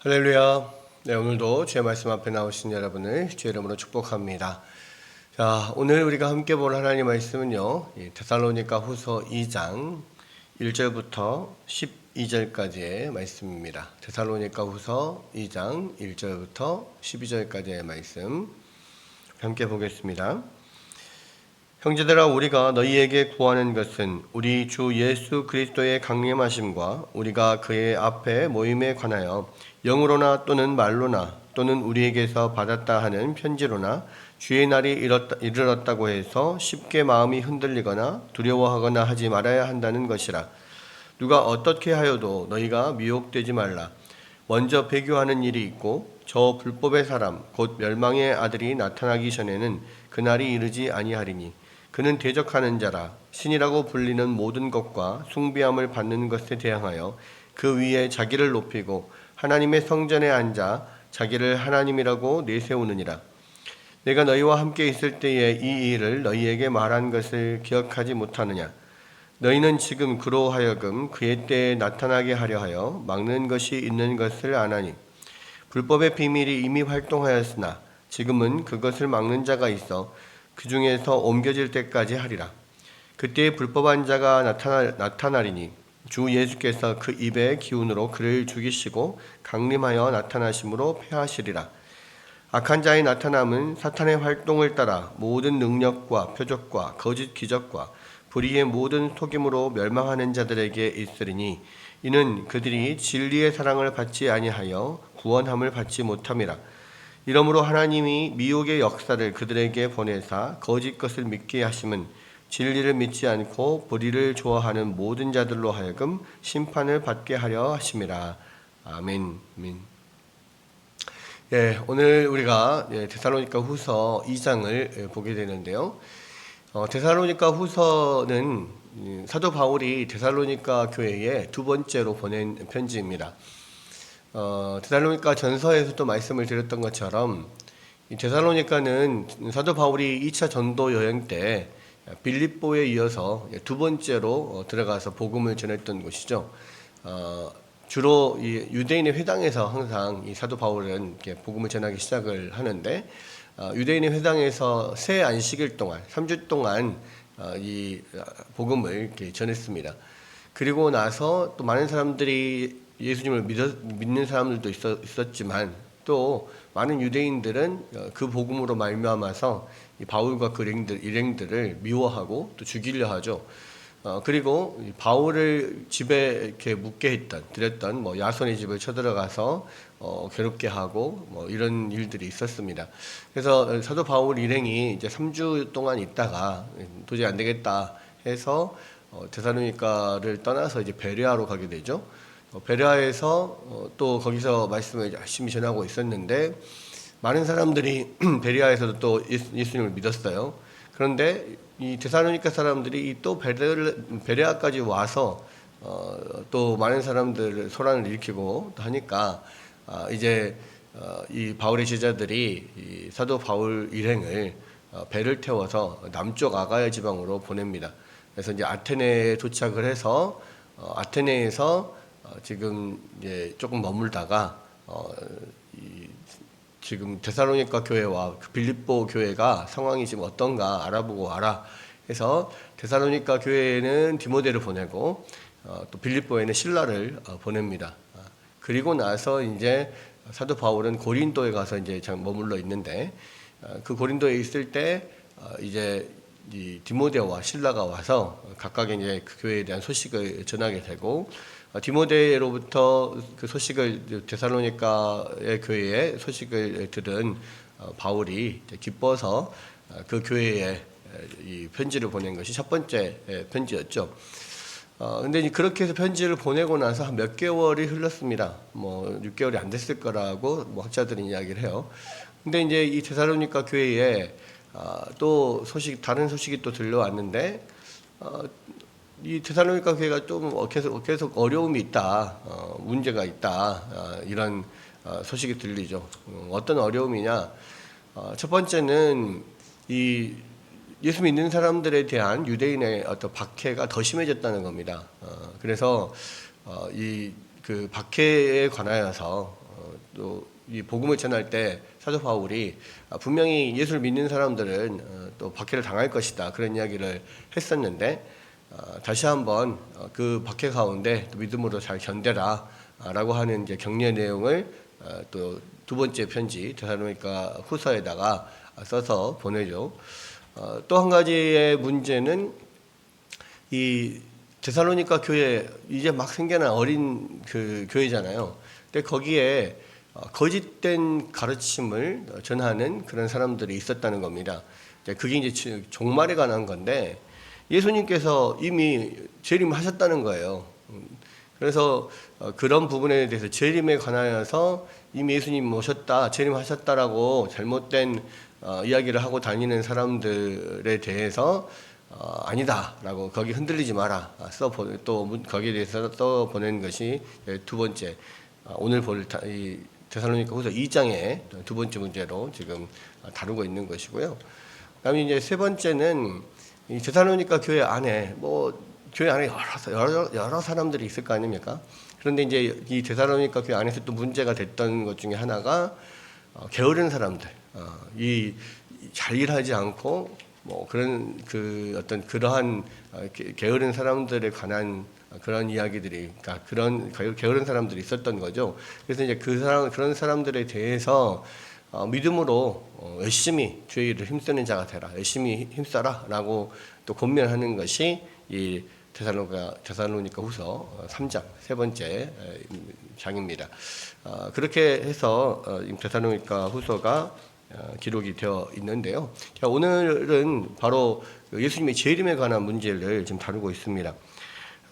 할렐루야. 네, 오늘도 주의 말씀 앞에 나오신 여러분을 주의 이름으로 축복합니다. 자, 오늘 우리가 함께 볼 하나님의 말씀은요, 데살로니가 후서 2장 1절부터 12절까지의 말씀입니다. 데살로니가 후서 2장 1절부터 12절까지의 말씀 함께 보겠습니다. 형제들아, 우리가 너희에게 구하는 것은 우리 주 예수 그리스도의 강림하심과 우리가 그의 앞에 모임에 관하여 영으로나 또는 말로나 또는 우리에게서 받았다 하는 편지로나 주의 날이 이르렀다고 해서 쉽게 마음이 흔들리거나 두려워하거나 하지 말아야 한다는 것이라. 누가 어떻게 하여도 너희가 미혹되지 말라. 먼저 배교하는 일이 있고 저 불법의 사람 곧 멸망의 아들이 나타나기 전에는 그날이 이르지 아니하리니 그는 대적하는 자라. 신이라고 불리는 모든 것과 숭배함을 받는 것에 대항하여 그 위에 자기를 높이고 하나님의 성전에 앉아 자기를 하나님이라고 내세우느니라. 내가 너희와 함께 있을 때에 이 일을 너희에게 말한 것을 기억하지 못하느냐. 너희는 지금 그로 하여금 그의 때에 나타나게 하려 하여 막는 것이 있는 것을 아나니 불법의 비밀이 이미 활동하였으나 지금은 그것을 막는 자가 있어 그 중에서 옮겨질 때까지 하리라. 그때 불법한 자가 나타나리니 주 예수께서 그 입의 기운으로 그를 죽이시고 강림하여 나타나심으로 패하시리라. 악한 자의 나타남은 사탄의 활동을 따라 모든 능력과 표적과 거짓 기적과 불의의 모든 속임으로 멸망하는 자들에게 있으리니 이는 그들이 진리의 사랑을 받지 아니하여 구원함을 받지 못함이라. 이러므로 하나님이 미혹의 역사를 그들에게 보내사 거짓 것을 믿게 하심은 진리를 믿지 않고 불의를 좋아하는 모든 자들로 하여금 심판을 받게 하려 하심이라. 아멘. 예, 오늘 우리가 데살로니가 후서 2장을 보게 되는데요. 데살로니가 후서는 사도 바울이 데살로니가 교회에 두 번째로 보낸 편지입니다. 데살로니가 전서에서도 말씀을 드렸던 것처럼 이 데살로니가는 사도 바울이 2차 전도 여행 때 빌립보에 이어서 두 번째로 들어가서 복음을 전했던 곳이죠. 주로 이 유대인의 회당에서 항상 이 사도 바울은 복음을 전하기 시작을 하는데 유대인의 회당에서 새 안식일 동안 3주 동안 이 복음을 이렇게 전했습니다. 그리고 나서 또 많은 사람들이 예수님을 믿는 사람들도 있었지만 또 많은 유대인들은 그 복음으로 말미암아서 이 바울과 그 일행들을 미워하고 또 죽이려 하죠. 그리고 바울을 집에 이렇게 묵게 드렸던 뭐 야손의 집을 쳐들어가서 괴롭게 하고 뭐 이런 일들이 있었습니다. 그래서 사도 바울 일행이 이제 3주 동안 있다가 도저히 안 되겠다 해서 데살로니가를 떠나서 이제 베레아로 가게 되죠. 베레아에서 또 거기서 말씀을 열심히 전하고 있었는데 많은 사람들이 베레아에서도 또 예수님을 믿었어요. 그런데 이 데살로니가 사람들이 또 베레아까지 와서 또 많은 사람들 소란을 일으키고 하니까 이제 이 바울의 제자들이 이 사도 바울 일행을 배를 태워서 남쪽 아가야 지방으로 보냅니다. 그래서 이제 아테네에 도착을 해서 아테네에서 지금 이제 조금 머물다가 지금 데살로니가 교회와 빌립보 교회가 상황이 지금 어떤가 알아보고 와라 해서 데살로니가 교회에는 디모데를 보내고 또 빌립보에는 실라를 보냅니다. 그리고 나서 이제 사도 바울은 고린도에 가서 이제 머물러 있는데 그 고린도에 있을 때 이제 이 디모데와 실라가 와서 각각의 이제 그 교회에 대한 소식을 전하게 되고 디모데로부터 그 소식을 데살로니가의 교회의 소식을 들은 바울이 기뻐서 그 교회에 이 편지를 보낸 것이 첫 번째 편지였죠. 근데 그렇게 해서 편지를 보내고 나서 한 몇 개월이 흘렀습니다. 뭐 6개월이 안 됐을 거라고 뭐 학자들은 이야기를 해요. 근데 이제 이 데살로니가 교회에 또 다른 소식이 또 들려왔는데 이 데살로니가 교회가 좀 계속 어려움이 있다, 문제가 있다, 이런 소식이 들리죠. 어떤 어려움이냐? 첫 번째는 이 예수 믿는 사람들에 대한 유대인의 어떤 박해가 더 심해졌다는 겁니다. 그래서 이 그 박해에 관하여서 또 이 복음을 전할 때 사도 바울이 분명히 예수를 믿는 사람들은 또 박해를 당할 것이다 그런 이야기를 했었는데 다시 한번 그 박해 가운데 또 믿음으로 잘 견뎌라 라고 하는 이제 격려의 내용을 또 두 번째 편지 데살로니가 후서에다가 써서 보내죠. 또 한 가지의 문제는 이 데살로니가 교회 이제 막 생겨난 어린 그 교회잖아요. 근데 거기에 거짓된 가르침을 전하는 그런 사람들이 있었다는 겁니다. 그게 이제 종말에 관한 건데 예수님께서 이미 재림하셨다는 거예요. 그래서 그런 부분에 대해서 재림에 관하여서 이미 예수님 오셨다, 재림하셨다라고 잘못된 이야기를 하고 다니는 사람들에 대해서 아니다라고 거기 흔들리지 마라 또 거기에 대해서 써보낸 것이 두 번째 오늘 볼 이 데살로니가 후서 2장의 두 번째 문제로 지금 다루고 있는 것이고요. 그다음에 이제 세 번째는 이 데살로니가 교회 안에 교회 안에 여러 사람들이 있을 거 아닙니까? 그런데 이제 이 데살로니가 교회 안에서 또 문제가 됐던 것 중에 하나가 게으른 사람들, 이 잘 일하지 않고 그런 어떤 그러한 게으른 사람들에 관한 그런 이야기들이, 그러니까 그런 게으른 사람들이 있었던 거죠. 그래서 이제 그런 사람들에 대해서 믿음으로 열심히 주의 일을 힘쓰는 자가 되라, 열심히 힘써라라고 또 권면하는 것이 이 데살로니가 후서 3장 세 번째 장입니다. 그렇게 해서 데살로니가 후서가 기록이 되어 있는데요. 자, 오늘은 바로 예수님의 재림에 관한 문제를 지금 다루고 있습니다.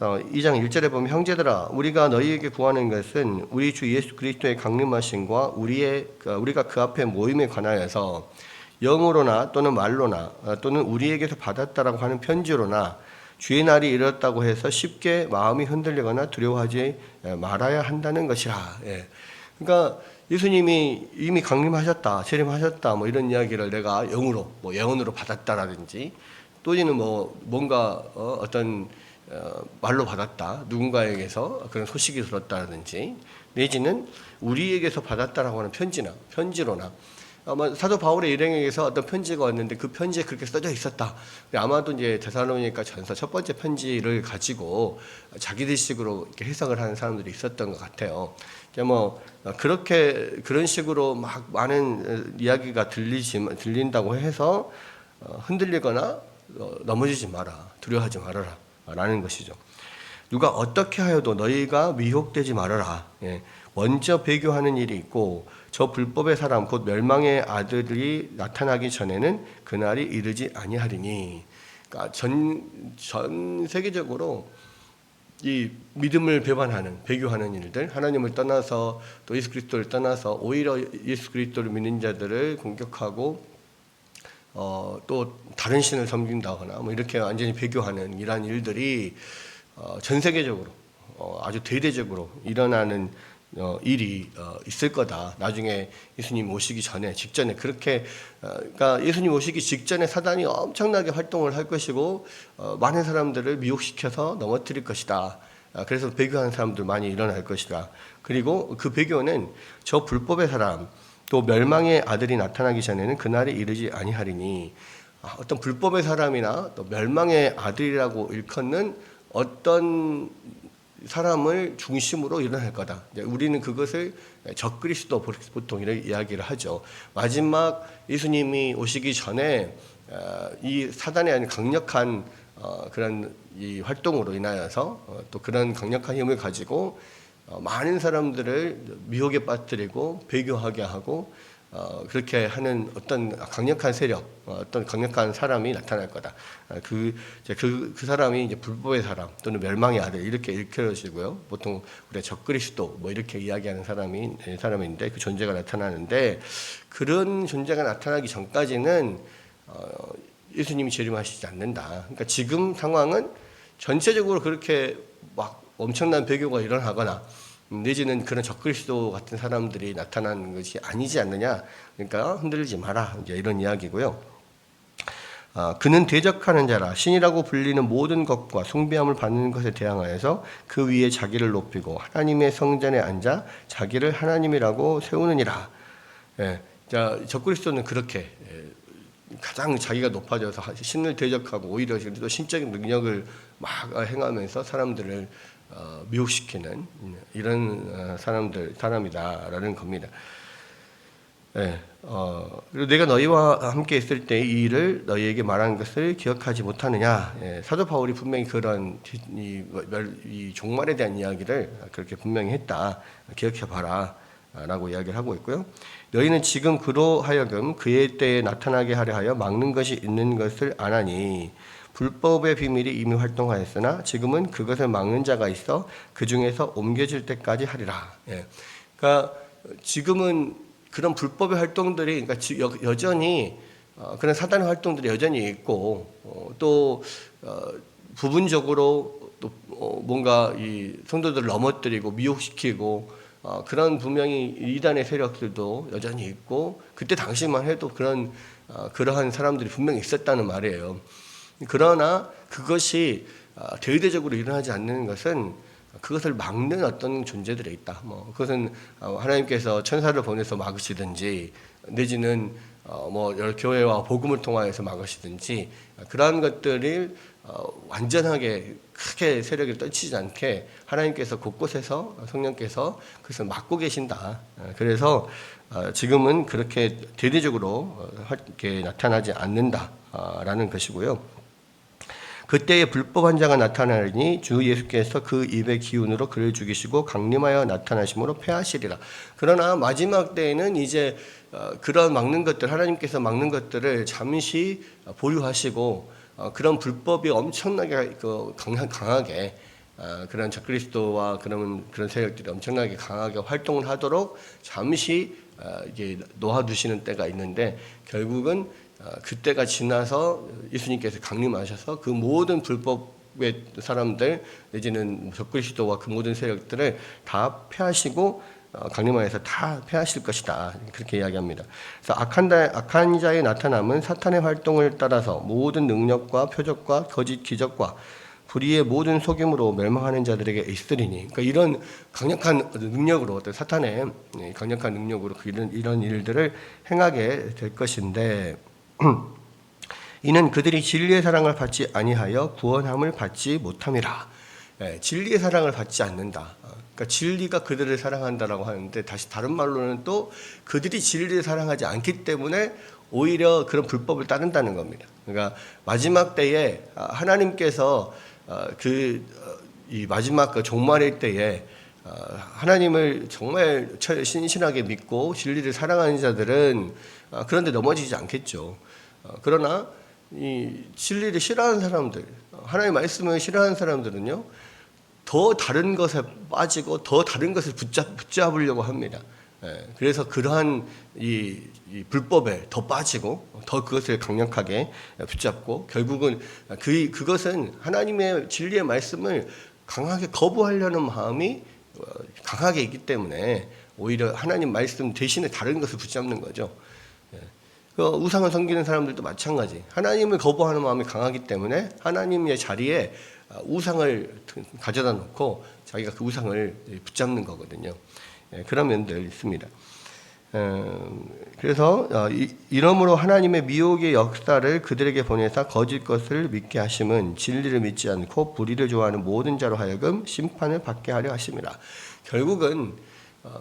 2장 1절에 보면 형제들아 우리가 너희에게 구하는 것은 우리 주 예수 그리스도의 강림하심과 우리가 그 앞에 모임에 관하여서 영으로나 또는 말로나 또는 우리에게서 받았다라고 하는 편지로나 주의 날이 이르렀다고 해서 쉽게 마음이 흔들리거나 두려워하지 말아야 한다는 것이라. 그러니까 예수님이 이미 강림하셨다, 재림하셨다, 이런 이야기를 내가 영으로, 예언으로 받았다라든지, 또는 뭔가 어떤 말로 받았다, 누군가에게서 그런 소식이 들었다라든지, 내지는 우리에게서 받았다라고 하는 편지로나, 사도 바울의 일행에게서 어떤 편지가 왔는데 그 편지에 그렇게 써져 있었다. 아마도 이제 데살로니가 전서 첫 번째 편지를 가지고 자기들식으로 이렇게 해석을 하는 사람들이 있었던 것 같아요. 그렇게 그런 식으로 막 많은 이야기가 들린다고 해서 흔들리거나 넘어지지 마라, 두려워하지 말아라 라는 것이죠. 누가 어떻게 하여도 너희가 미혹되지 말아라. 먼저 배교하는 일이 있고 저 불법의 사람 곧 멸망의 아들이 나타나기 전에는 그날이 이르지 아니하리니. 그러니까 전 세계적으로 이 믿음을 배교하는 일들, 하나님을 떠나서 또 예수 그리스도를 떠나서 오히려 예수 그리스도를 믿는 자들을 공격하고 또 다른 신을 섬긴다거나 이렇게 완전히 배교하는 이러한 일들이 전 세계적으로 아주 대대적으로 일어나는 일이 있을 거다. 나중에 예수님 오시기 직전에 그렇게 그러니까 예수님 오시기 직전에 사단이 엄청나게 활동을 할 것이고 많은 사람들을 미혹시켜서 넘어뜨릴 것이다. 그래서 배교하는 사람들 많이 일어날 것이다. 그리고 그 배교는 저 불법의 사람 또 멸망의 아들이 나타나기 전에는 그날이 이르지 아니하리니. 어떤 불법의 사람이나 또 멸망의 아들이라고 일컫는 어떤 사람을 중심으로 일어날 거다. 우리는 그것을 적그리스도 보통 이렇게 이야기를 하죠. 마지막 예수님이 오시기 전에 이 사단의 아닌 강력한 그런 이 활동으로 인하여서 또 그런 강력한 힘을 가지고 많은 사람들을 미혹에 빠뜨리고 배교하게 하고 그렇게 하는 어떤 강력한 세력, 어떤 강력한 사람이 나타날 거다. 그 사람이 이제 불법의 사람 또는 멸망의 아들 이렇게 일컬어지고요. 보통 우리가 적그리스도 이렇게 이야기하는 사람인데 그 존재가 나타나는데 그런 존재가 나타나기 전까지는 예수님이 재림하시지 않는다. 그러니까 지금 상황은 전체적으로 그렇게 막 엄청난 배교가 일어나거나 내지는 그런 적그리스도 같은 사람들이 나타나는 것이 아니지 않느냐. 그러니까 흔들리지 마라. 이제 이런 이야기고요. 그는 대적하는 자라 신이라고 불리는 모든 것과 숭배함을 받는 것에 대항하여서 그 위에 자기를 높이고 하나님의 성전에 앉아 자기를 하나님이라고 세우느니라. 예, 자, 적그리스도는 그렇게 가장 자기가 높아져서 신을 대적하고 오히려 또 신적인 능력을 막 행하면서 사람들을 미혹시키는 이런 사람이다라는 겁니다. 예, 그리고 내가 너희와 함께 있을 때 이 일을 너희에게 말한 것을 기억하지 못하느냐. 예, 사도 바울이 분명히 그런 이 종말에 대한 이야기를 그렇게 분명히 했다. 기억해봐라 라고 이야기를 하고 있고요. 너희는 지금 그로 하여금 그의 때에 나타나게 하려 하여 막는 것이 있는 것을 아나니 불법의 비밀이 이미 활동하였으나 지금은 그것을 막는 자가 있어 그 중에서 옮겨질 때까지 하리라. 예, 그러니까 지금은 그런 불법의 활동들이 그러니까 여전히 그런 사단의 활동들이 여전히 있고 또 부분적으로 또 뭔가 이 성도들을 넘어뜨리고 미혹시키고 그런 분명히 이단의 세력들도 여전히 있고 그때 당시만 해도 그러한 사람들이 분명히 있었다는 말이에요. 그러나 그것이 대대적으로 일어나지 않는 것은 그것을 막는 어떤 존재들이 있다. 그것은 하나님께서 천사를 보내서 막으시든지 내지는 여러 교회와 복음을 통하여서 막으시든지 그러한 것들을 완전하게 크게 세력을 떨치지 않게 하나님께서 곳곳에서 성령께서 그것을 막고 계신다. 그래서 지금은 그렇게 대대적으로 이렇게 나타나지 않는다라는 것이고요. 그때에 불법한 자가 나타나니 주 예수께서 그 입의 기운으로 그를 죽이시고 강림하여 나타나심으로 패하시리라. 그러나 마지막 때에는 이제 그런 막는 것들, 하나님께서 막는 것들을 잠시 보류하시고 그런 불법이 엄청나게 강하게 그런 적그리스도와 그런 세력들이 엄청나게 강하게 활동을 하도록 잠시 이게 놓아두시는 때가 있는데 결국은 그때가 지나서 예수님께서 강림하셔서 그 모든 불법의 사람들 내지는 적그리스도와 그 모든 세력들을 다 패하시고 강림하여서 다 패하실 것이다. 그렇게 이야기합니다. 그래서 악한 자의 나타남은 사탄의 활동을 따라서 모든 능력과 표적과 거짓 기적과 불의의 모든 속임으로 멸망하는 자들에게 있으리니. 그러니까 이런 강력한 능력으로 사탄의 강력한 능력으로 이런 일들을 행하게 될 것인데 이는 그들이 진리의 사랑을 받지 아니하여 구원함을 받지 못함이라. 진리의 사랑을 받지 않는다. 그러니까 진리가 그들을 사랑한다라고 하는데 다시 다른 말로는 또 그들이 진리를 사랑하지 않기 때문에 오히려 그런 불법을 따른다는 겁니다. 그러니까 마지막 때에 하나님께서 이 마지막 종말의 때에 하나님을 정말 신실하게 믿고 진리를 사랑하는 자들은 그런데 넘어지지 않겠죠. 그러나 이 진리를 싫어하는 사람들, 하나님의 말씀을 싫어하는 사람들은요, 더 다른 것에 빠지고 더 다른 것을 붙잡으려고 합니다. 그래서 그러한 이 불법에 더 빠지고 더 그것을 강력하게 붙잡고 결국은 그것은 하나님의 진리의 말씀을 강하게 거부하려는 마음이 강하게 있기 때문에 오히려 하나님 말씀 대신에 다른 것을 붙잡는 거죠. 우상을 섬기는 사람들도 마찬가지. 하나님을 거부하는 마음이 강하기 때문에 하나님의 자리에 우상을 가져다 놓고 자기가 그 우상을 붙잡는 거거든요. 그런 면들 있습니다. 그래서 이러므로 하나님의 미혹의 역사를 그들에게 보내사 거짓 것을 믿게 하심은 진리를 믿지 않고 불의를 좋아하는 모든 자로 하여금 심판을 받게 하려 하심이라. 결국은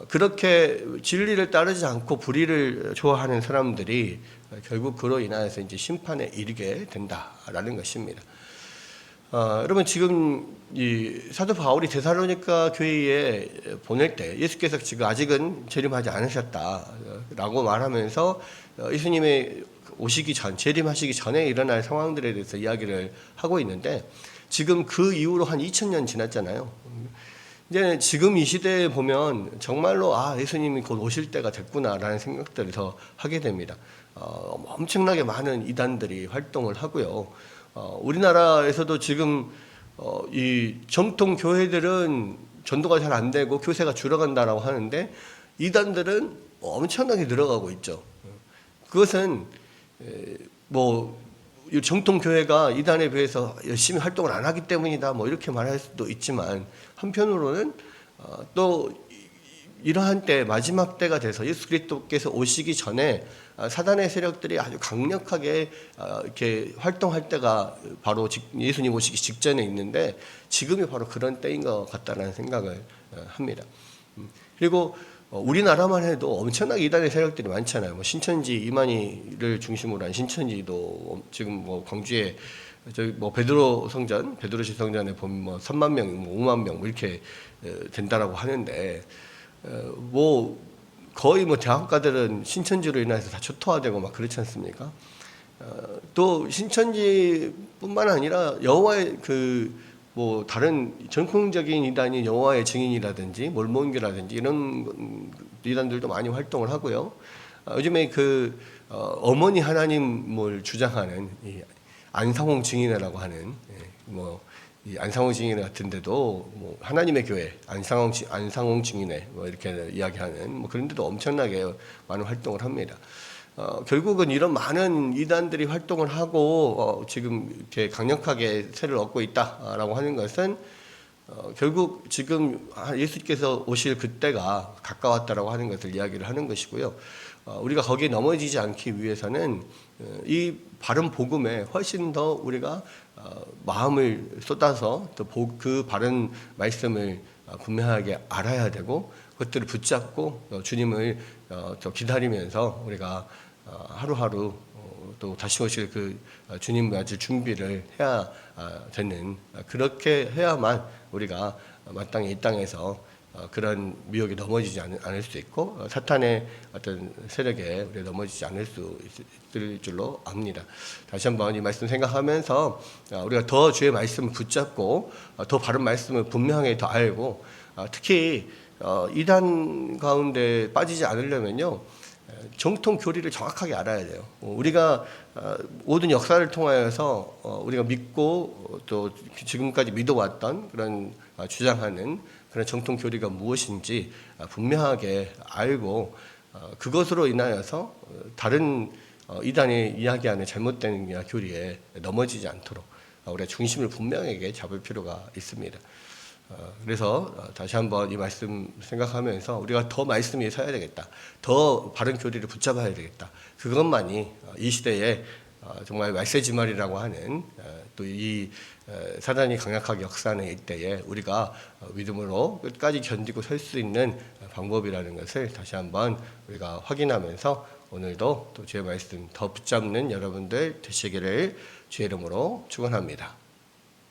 그렇게 진리를 따르지 않고 불의를 좋아하는 사람들이 결국 그로 인하여서 이제 심판에 이르게 된다라는 것입니다. 여러분 지금 이 사도 바울이 데살로니가 교회에 보낼 때 예수께서 지금 아직은 재림하지 않으셨다라고 말하면서 예수님의 오시기 전, 재림하시기 전에 일어날 상황들에 대해서 이야기를 하고 있는데 지금 그 이후로 한 2000년 지났잖아요. 이제 지금 이 시대에 보면 정말로 예수님이 곧 오실 때가 됐구나라는 생각들을 더 하게 됩니다. 엄청나게 많은 이단들이 활동을 하고요. 우리나라에서도 지금 이 정통 교회들은 전도가 잘 안 되고 교세가 줄어간다라고 하는데 이단들은 엄청나게 늘어가고 있죠. 그것은 이 정통 교회가 이단에 비해서 열심히 활동을 안 하기 때문이다 뭐 이렇게 말할 수도 있지만, 한편으로는 또 이러한 때, 마지막 때가 돼서 예수 그리스도께서 오시기 전에 사단의 세력들이 아주 강력하게 이렇게 활동할 때가 바로 예수님 오시기 직전에 있는데, 지금이 바로 그런 때인 것 같다는 생각을 합니다. 그리고 우리나라만 해도 엄청나게 이단의 세력들이 많잖아요. 뭐 신천지 이만희를 중심으로 한 신천지도 지금 뭐 광주에 저기 뭐 베드로시 성전에 보면 뭐 3만 명, 뭐 5만 명 뭐 이렇게 된다라고 하는데, 뭐 거의 뭐 대학가들은 신천지로 인해서 다 초토화되고 막 그렇지 않습니까? 또 신천지뿐만 아니라 여호와의 뭐 다른 전통적인 이단이 여호와의 증인이라든지 몰몬교라든지 이런 이단들도 많이 활동을 하고요. 요즘에 어머니 하나님을 주장하는 이 안상홍 증인회라고 하는 이 안상홍 증인회 같은 데도 뭐 하나님의 교회 안상홍 증인회 뭐 이렇게 이야기하는 뭐 그런 데도 엄청나게 많은 활동을 합니다. 결국은 이런 많은 이단들이 활동을 하고 지금 이렇게 강력하게 세를 얻고 있다라고 하는 것은 결국 지금 예수께서 오실 그때가 가까웠다라고 하는 것을 이야기를 하는 것이고요. 우리가 거기에 넘어지지 않기 위해서는 이 바른 복음에 훨씬 더 우리가 마음을 쏟아서 또 그 바른 말씀을 분명하게 알아야 되고, 그것들을 붙잡고 주님을 더 기다리면서 우리가 하루하루 또 다시 오실 주님 맞을 준비를 해야 되는, 그렇게 해야만 우리가 마땅히 이 땅에서 그런 미혹에 넘어지지 않을 수 있고, 사탄의 어떤 세력에 우리가 넘어지지 않을 수 있을 줄로 압니다. 다시 한번 이 말씀 생각하면서 우리가 더 주의 말씀을 붙잡고 더 바른 말씀을 분명하게 더 알고, 특히 이단 가운데 빠지지 않으려면요, 정통 교리를 정확하게 알아야 돼요. 우리가 모든 역사를 통하여서 우리가 믿고 또 지금까지 믿어왔던 그런 주장하는 그런 정통 교리가 무엇인지 분명하게 알고, 그것으로 인하여서 다른 이단이 이야기하는 잘못된 교리에 넘어지지 않도록 우리가 중심을 분명하게 잡을 필요가 있습니다. 그래서 다시 한번 이 말씀 생각하면서 우리가 더 말씀 위에 서야 되겠다, 더 바른 교리를 붙잡아야 되겠다, 그것만이 이 시대에 정말 말세지말이라고 하는 또 이 사단이 강력하게 역사하는 이때에 우리가 믿음으로 끝까지 견디고 설 수 있는 방법이라는 것을 다시 한번 우리가 확인하면서, 오늘도 또 주의 말씀 더 붙잡는 여러분들 되시기를 주의 이름으로 축원합니다.